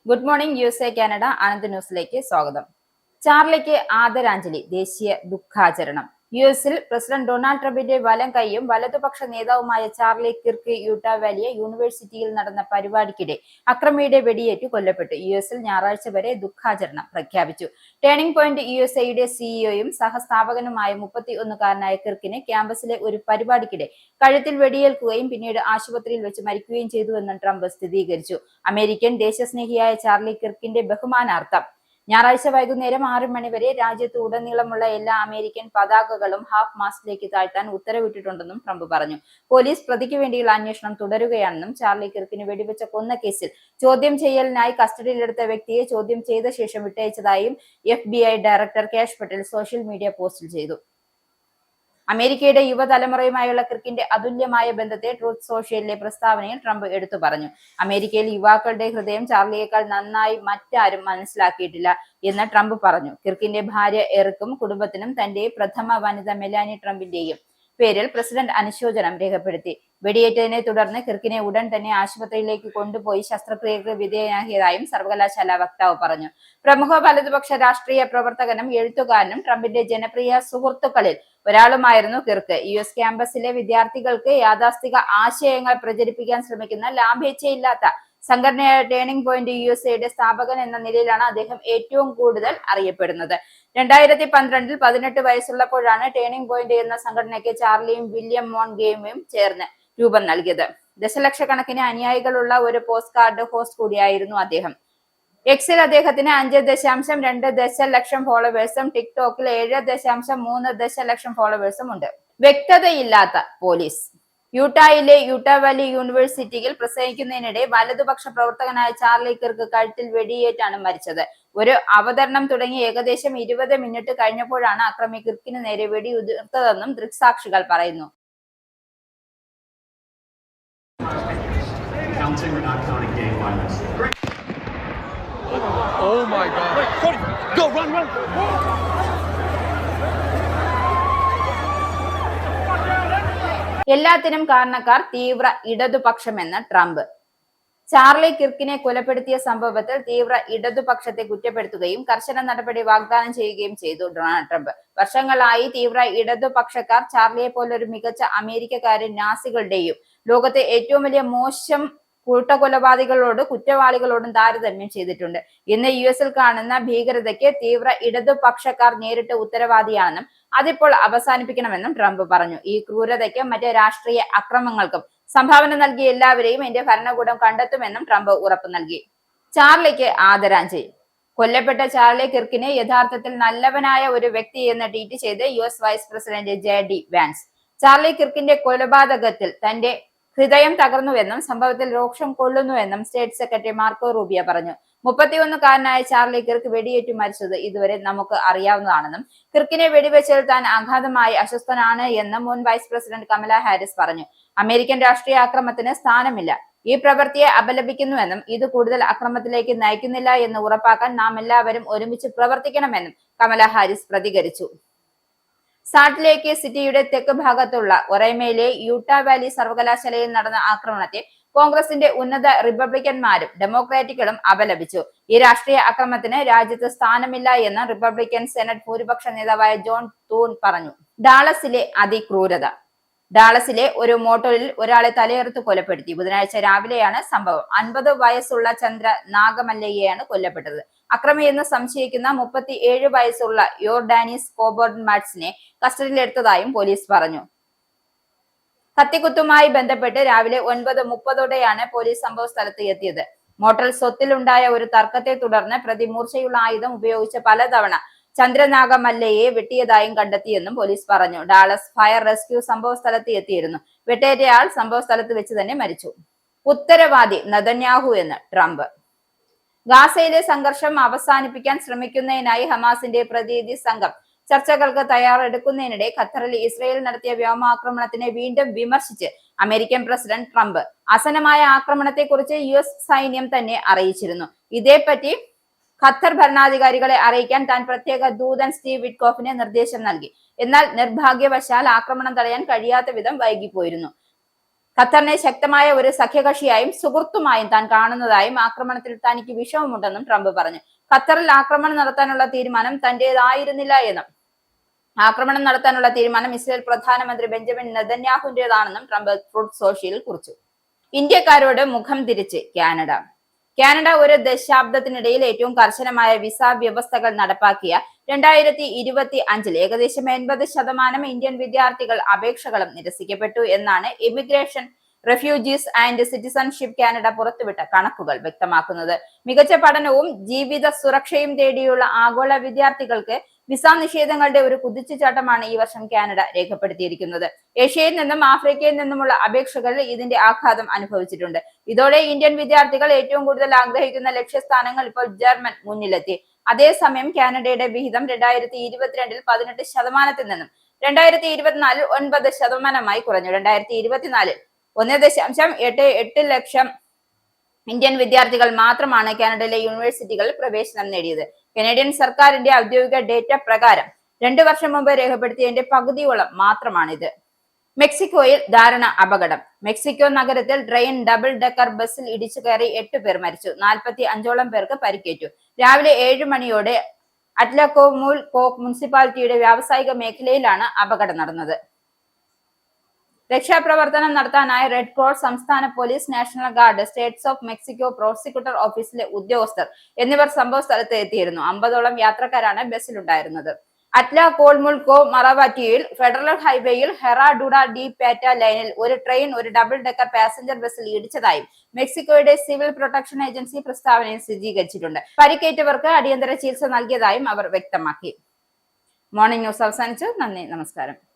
Good morning USA Canada Anand ന്യൂസിലേക്ക് സ്വാഗതം. ചാർലിക്ക് ആദരാഞ്ജലി, ദേശീയ ദുഃഖാചരണം. US-ൽ പ്രസിഡന്റ് ഡൊണാൾഡ് ട്രംപിന്റെ വലം കൈയും വലതുപക്ഷ നേതാവുമായ ചാർലി കിർക്ക് യൂട്ടാ വാലിയെ യൂണിവേഴ്സിറ്റിയിൽ നടന്ന പരിപാടിക്കിടെ അക്രമിയുടെ വെടിയേറ്റ് കൊല്ലപ്പെട്ടു. US-ൽ ഞായറാഴ്ച വരെ ദുഃഖാചരണം പ്രഖ്യാപിച്ചു. ടേണിംഗ് പോയിന്റ് USA-യുടെ സിഇഒയും സഹസ്ഥാപകനുമായ 31-കാരനായ കിർക്കിന് ക്യാമ്പസിലെ ഒരു പരിപാടിക്കിടെ കഴുത്തിൽ വെടിയേൽക്കുകയും പിന്നീട് ആശുപത്രിയിൽ വെച്ച് മരിക്കുകയും ചെയ്തുവെന്നും ട്രംപ് സ്ഥിരീകരിച്ചു. അമേരിക്കൻ ദേശസ്നേഹിയായ ചാർലി കിർക്കിന്റെ ബഹുമാനാർത്ഥം ഞായറാഴ്ച വൈകുന്നേരം 6 മണി വരെ രാജ്യത്ത് ഉടനീളമുള്ള എല്ലാ അമേരിക്കൻ പതാകകളും ഹാഫ് മാസ്റ്റിലേക്ക് താഴ്ത്താൻ ഉത്തരവിട്ടിട്ടുണ്ടെന്നും ട്രംപ് പറഞ്ഞു. പോലീസ് പ്രതിക്ക് വേണ്ടിയുള്ള അന്വേഷണം തുടരുകയാണെന്നും ചാർലി കിർക്കിന് വെടിവെച്ച കൊന്ന കേസിൽ ചോദ്യം ചെയ്യലിനായി കസ്റ്റഡിയിലെടുത്ത വ്യക്തിയെ ചോദ്യം ചെയ്ത ശേഷം വിട്ടയച്ചതായും FBI director cash Patel social media പോസ്റ്റിൽ ചെയ്തു. അമേരിക്കയുടെ യുവതലമുറയുമായുള്ള കിർക്കിന്റെ അതുല്യമായ ബന്ധത്തെ ട്രൂത്ത് സോഷ്യലിലെ പ്രസ്താവനയിൽ ട്രംപ് എടുത്തു പറഞ്ഞു. അമേരിക്കയിൽ യുവാക്കളുടെ ഹൃദയം ചാർലിയേക്കാൾ നന്നായി മറ്റാരും മനസ്സിലാക്കിയിട്ടില്ല എന്ന് ട്രംപ് പറഞ്ഞു. കിർക്കിന്റെ ഭാര്യ എറിക്കും കുടുംബത്തിനും തന്റെ പ്രഥമ വനിത മെലാനി ട്രംപിന്റെയും പേരിൽ പ്രസിഡന്റ് അനുശോചനം രേഖപ്പെടുത്തി. വെടിയേറ്റതിനെ തുടർന്ന് കിർക്കിനെ ഉടൻ തന്നെ ആശുപത്രിയിലേക്ക് കൊണ്ടുപോയി ശസ്ത്രക്രിയക്ക് വിധേയനാക്കിയതായും സർവകലാശാല വക്താവ് പറഞ്ഞു. പ്രമുഖ വലതുപക്ഷ രാഷ്ട്രീയ പ്രവർത്തകനും എഴുത്തുകാരനും ട്രംപിന്റെ ജനപ്രിയ സുഹൃത്തുക്കളിൽ ഒരാളുമായിരുന്നു കിർക്ക്. US ക്യാമ്പസിലെ വിദ്യാർത്ഥികൾക്ക് യാഥാസ്ഥിക ആശയങ്ങൾ പ്രചരിപ്പിക്കാൻ ശ്രമിക്കുന്ന ലാഭേച്ഛയില്ലാത്ത സംഘടനയായ ടേണിംഗ് പോയിന്റ് USA-യുടെ സ്ഥാപകൻ എന്ന നിലയിലാണ് അദ്ദേഹം ഏറ്റവും കൂടുതൽ അറിയപ്പെടുന്നത്. 2012-ൽ 18 വയസ്സുള്ളപ്പോഴാണ് ടേണിംഗ് പോയിന്റ് എന്ന സംഘടനയ്ക്ക് ചാർലിയും വില്യം മോൺഗേമും ചേർന്ന് രൂപം നൽകിയത്. ദശലക്ഷക്കണക്കിന് അനുയായികളുള്ള ഒരു പോസ്റ്റ് കാർഡ് ഹോസ്റ്റ് കൂടിയായിരുന്നു അദ്ദേഹം. എക്സിൽ അദ്ദേഹത്തിന് 5.2 ദശലക്ഷം ഫോളോവേഴ്സും ടിക്ടോക്കിൽ 7.3 ദശലക്ഷം ഫോളോവേഴ്സും ഉണ്ട്. വ്യക്തതയില്ലാത്ത പോലീസ്. യൂട്ടായിലെ യൂട്ടാ വാലി യൂണിവേഴ്സിറ്റിയിൽ പ്രസംഗിക്കുന്നതിനിടെ വലതുപക്ഷ പ്രവർത്തകനായ ചാർലി കിർക്ക് കഴുത്തിൽ വെടിയേറ്റാണ് മരിച്ചത്. ഒരു അവതരണം തുടങ്ങി ഏകദേശം 20 മിനിറ്റ് കഴിഞ്ഞപ്പോഴാണ് അക്രമി കിർക്കിന് നേരെ വെടിയുതിർത്തതെന്നും ദൃക്സാക്ഷികൾ പറയുന്നു. Oh my God. Cody, go, run. എല്ലാത്തിനും കാരണക്കാർ തീവ്ര ഇടതുപക്ഷമെന്ന് ട്രംപ്. ചാർലി കിർക്കിനെ കൊലപ്പെടുത്തിയ സംഭവത്തിൽ തീവ്ര ഇടതുപക്ഷത്തെ കുറ്റപ്പെടുത്തുകയും കർശന നടപടി വാഗ്ദാനം ചെയ്യുകയും ചെയ്തു ഡൊണാൾഡ് ട്രംപ്. വർഷങ്ങളായി തീവ്ര ഇടതുപക്ഷക്കാർ ചാർലിയെ പോലൊരു മികച്ച അമേരിക്കക്കാരൻ നാസികളുടെയും ലോകത്തെ ഏറ്റവും വലിയ മോശം കൂട്ടക്കൊലപാതകളോട് കുറ്റവാളികളോടും താരതമ്യം ചെയ്തിട്ടുണ്ട്. ഇന്ന് US-ൽ കാണുന്ന ഭീകരതയ്ക്ക് തീവ്ര ഇടതുപക്ഷക്കാർ നേരിട്ട് ഉത്തരവാദിയാണെന്നും അതിപ്പോൾ അവസാനിപ്പിക്കണമെന്നും ട്രംപ് പറഞ്ഞു. ഈ ക്രൂരതയ്ക്കും മറ്റ് രാഷ്ട്രീയ അക്രമങ്ങൾക്കും സംഭാവന നൽകിയ എല്ലാവരെയും എന്റെ ഭരണകൂടം കണ്ടെത്തുമെന്നും ട്രംപ് ഉറപ്പു നൽകി. ചാർലിക്ക് ആദരാഞ്ജലി. കൊല്ലപ്പെട്ട ചാർലി കിർക്കിനെ യഥാർത്ഥത്തിൽ നല്ലവനായ ഒരു വ്യക്തി എന്ന് ട്വീറ്റ് ചെയ്ത് US vice president JD Vance. Charlie കിർക്കിന്റെ കൊലപാതകത്തിൽ തന്റെ ഹൃദയം തകർന്നുവെന്നും സംഭവത്തിൽ രോക്ഷം കൊള്ളുന്നുവെന്നും സ്റ്റേറ്റ് സെക്രട്ടറി മാർക്കോ റൂബിയോ പറഞ്ഞു. 31-കാരനായ ചാർലി കിർക്ക് വെടിയേറ്റു മരിച്ചത് ഇതുവരെ നമുക്ക് അറിയാവുന്നതാണെന്നും കിർക്കിനെ വെടിവെച്ചതിൽ താൻ അഗാധമായി അസ്വസ്ഥനാണ് എന്ന് മുൻ വൈസ് പ്രസിഡന്റ് കമല ഹാരിസ് പറഞ്ഞു. അമേരിക്കൻ രാഷ്ട്രീയ അക്രമത്തിന് സ്ഥാനമില്ല. ഈ പ്രവൃത്തിയെ അപലപിക്കുന്നുവെന്നും ഇത് കൂടുതൽ അക്രമത്തിലേക്ക് നയിക്കുന്നില്ല എന്ന് ഉറപ്പാക്കാൻ നാം എല്ലാവരും ഒരുമിച്ച് പ്രവർത്തിക്കണമെന്നും കമല ഹാരിസ് പ്രതികരിച്ചു. സാൾട്ട് ലേക്ക് സിറ്റിയുടെ തെക്ക് ഭാഗത്തുള്ള ഒറൈമയിലെ യൂട്ടാ വാലി സർവകലാശാലയിൽ നടന്ന ആക്രമണത്തെ കോൺഗ്രസിന്റെ ഉന്നത റിപ്പബ്ലിക്കന്മാരും ഡെമോക്രാറ്റുകളും അപലപിച്ചു. ഈ രാഷ്ട്രീയ അക്രമത്തിന് രാജ്യത്ത് സ്ഥാനമില്ല എന്ന് റിപ്പബ്ലിക്കൻ സെനറ്റ് ഭൂരിപക്ഷ നേതാവായ ജോൺ തൂൺ പറഞ്ഞു. ഡാളസിലെ അതിക്രൂരത. ഡാളസിലെ ഒരു മോട്ടോറിൽ ഒരാളെ തലയെറുത്ത് കൊലപ്പെടുത്തി. ബുധനാഴ്ച രാവിലെയാണ് സംഭവം. 50 വയസ്സുള്ള ചന്ദ്ര നാഗമല്ലയെയാണ് കൊല്ലപ്പെട്ടത്. അക്രമിയെന്ന് സംശയിക്കുന്ന 37 വയസ്സുള്ള യോർഡാനിസ് കോബോർഡ് മാറ്റ്സിനെ കസ്റ്റഡിയിലെടുത്തതായും പോലീസ് പറഞ്ഞു. കത്തിക്കുത്തുമായി ബന്ധപ്പെട്ട് രാവിലെ 9:30ഓടെയാണ് പോലീസ് സംഭവ സ്ഥലത്ത് എത്തിയത്. മോട്ടോറിൽ സ്വത്തിലുണ്ടായ ഒരു തർക്കത്തെ തുടർന്ന് പ്രതി മൂർച്ചയുള്ള ആയുധം ഉപയോഗിച്ച് പലതവണ ചന്ദ്രനാഗമല്ലയെ വെട്ടിയതായും കണ്ടെത്തിയെന്നും പോലീസ് പറഞ്ഞു. ഡാളസ് ഫയർ റെസ്ക്യൂ സംഭവ സ്ഥലത്ത് എത്തിയിരുന്നു. വെട്ടേറ്റയാൾ സംഭവ സ്ഥലത്ത് വെച്ച് തന്നെ മരിച്ചു. ഉത്തരവാദി നെതന്യാഹു എന്ന് ട്രംപ്. ഗാസയിലെ സംഘർഷം അവസാനിപ്പിക്കാൻ ശ്രമിക്കുന്നതിനായി ഹമാസിന്റെ പ്രതിനിധി സംഘം ചർച്ചകൾക്ക് തയ്യാറെടുക്കുന്നതിനിടെ ഖത്തറിൽ ഇസ്രയേൽ നടത്തിയ വ്യോമാക്രമണത്തിനെ വീണ്ടും വിമർശിച്ച് അമേരിക്കൻ പ്രസിഡന്റ് ട്രംപ്. ആസന്നമായ ആക്രമണത്തെക്കുറിച്ച് US സൈന്യം തന്നെ അറിയിച്ചിരുന്നു. ഇതേപ്പറ്റി ഖത്തർ ഭരണാധികാരികളെ അറിയിക്കാൻ താൻ പ്രത്യേക ദൂതൻ സ്റ്റീവ് വിറ്റ്കോഫിന് നിർദ്ദേശം നൽകി. എന്നാൽ നിർഭാഗ്യവശാൽ ആക്രമണം തടയാൻ കഴിയാത്ത വിധം വൈകിപ്പോയിരുന്നു. ഖത്തറിനെ ശക്തമായ ഒരു സഖ്യകക്ഷിയായും സുഹൃത്തുമായും താൻ കാണുന്നതായും ആക്രമണത്തിൽ തനിക്ക് വിഷമമുണ്ടെന്നും ട്രംപ് പറഞ്ഞു. ഖത്തറിൽ ആക്രമണം നടത്താനുള്ള തീരുമാനം തന്റേതായിരുന്നില്ല എന്നും ആക്രമണം നടത്താനുള്ള തീരുമാനം ഇസ്രായേൽ പ്രധാനമന്ത്രി ബെഞ്ചമിൻ നെതന്യാഹുവിന്റേതാണെന്നും ട്രംപ് ട്രൂത്ത് സോഷ്യലിൽ കുറിച്ചു. ഇന്ത്യക്കാരോട് മുഖം തിരിച്ച് കാനഡ ഒരു ദശാബ്ദത്തിനിടയിൽ ഏറ്റവും കർശനമായ വിസ വ്യവസ്ഥകൾ നടപ്പാക്കിയ 2025 ഏകദേശം 80% ഇന്ത്യൻ വിദ്യാർത്ഥികൾ അപേക്ഷകളും നിരസിക്കപ്പെട്ടു എന്നാണ് immigration, refugees and citizenship Canada പുറത്തുവിട്ട കണക്കുകൾ വ്യക്തമാക്കുന്നത്. മികച്ച പഠനവും ജീവിത സുരക്ഷയും തേടിയുള്ള ആഗോള വിദ്യാർത്ഥികൾക്ക് വിസ നിഷേധങ്ങളുടെ ഒരു കുതിച്ചുചാട്ടമാണ് ഈ വർഷം കാനഡ രേഖപ്പെടുത്തിയിരിക്കുന്നത്. ഏഷ്യയിൽ നിന്നും ആഫ്രിക്കയിൽ നിന്നുമുള്ള അപേക്ഷകൾ ഇതിന്റെ ആഘാതം അനുഭവിച്ചിട്ടുണ്ട്. ഇതോടെ ഇന്ത്യൻ വിദ്യാർത്ഥികൾ ഏറ്റവും കൂടുതൽ ആഗ്രഹിക്കുന്ന ലക്ഷ്യസ്ഥാനങ്ങൾ ഇപ്പോൾ ജർമ്മൻ മുന്നിലെത്തി. അതേസമയം കാനഡയുടെ വിഹിതം 2022 18% നിന്നും 2024 9% കുറഞ്ഞു. 2024 1.88 ലക്ഷം ഇന്ത്യൻ വിദ്യാർത്ഥികൾ മാത്രമാണ് കാനഡയിലെ യൂണിവേഴ്സിറ്റികളിൽ പ്രവേശനം നേടിയത്. കനേഡിയൻ സർക്കാരിന്റെ ഔദ്യോഗിക ഡേറ്റ പ്രകാരം 2 വർഷം മുമ്പ് രേഖപ്പെടുത്തിയതിന്റെ പകുതിയോളം മാത്രമാണിത്. മെക്സിക്കോയിൽ ദാരുണ അപകടം. മെക്സിക്കോ നഗരത്തിൽ ട്രെയിൻ ഡബിൾ ഡെക്കർ ബസ്സിൽ ഇടിച്ചു കയറി 8 പേർ മരിച്ചു. 45ഓളം പേർക്ക് പരിക്കേറ്റു. രാവിലെ 7 മണിയോടെ അറ്റ്ലകോമുൽകോ മുനിസിപ്പാലിറ്റിയുടെ വ്യാവസായിക മേഖലയിലാണ് അപകടം നടന്നത്. രക്ഷാപ്രവർത്തനം നടത്താനായി റെഡ് ക്രോസ്, സംസ്ഥാന police, national guard, States of Mexico prosecutor ഓഫീസിലെ ഉദ്യോഗസ്ഥർ എന്നിവർ സംഭവ സ്ഥലത്ത് എത്തിയിരുന്നു. 50ഓളം യാത്രക്കാരാണ് ബസ്സിലുണ്ടായിരുന്നത്. അറ്റ്ലകോമുൽകോ മറവാറ്റിയിൽ ഫെഡറൽ ഹൈവേയിൽ ഹെറാഡുഡ ഡി പാറ്റ ലൈനിൽ ഒരു ട്രെയിൻ ഒരു ഡബിൾ ഡെക്കർ പാസഞ്ചർ ബസ്സിൽ ഇടിച്ചതായും മെക്സിക്കോയുടെ സിവിൽ പ്രൊട്ടക്ഷൻ ഏജൻസി പ്രസ്താവനയിൽ സ്ഥിരീകരിച്ചിട്ടുണ്ട്. പരിക്കേറ്റവർക്ക് അടിയന്തര ചികിത്സ നൽകിയതായും അവർ വ്യക്തമാക്കി. മോർണിംഗ് ന്യൂസ് അവസാനിച്ചു. നന്ദി, നമസ്കാരം.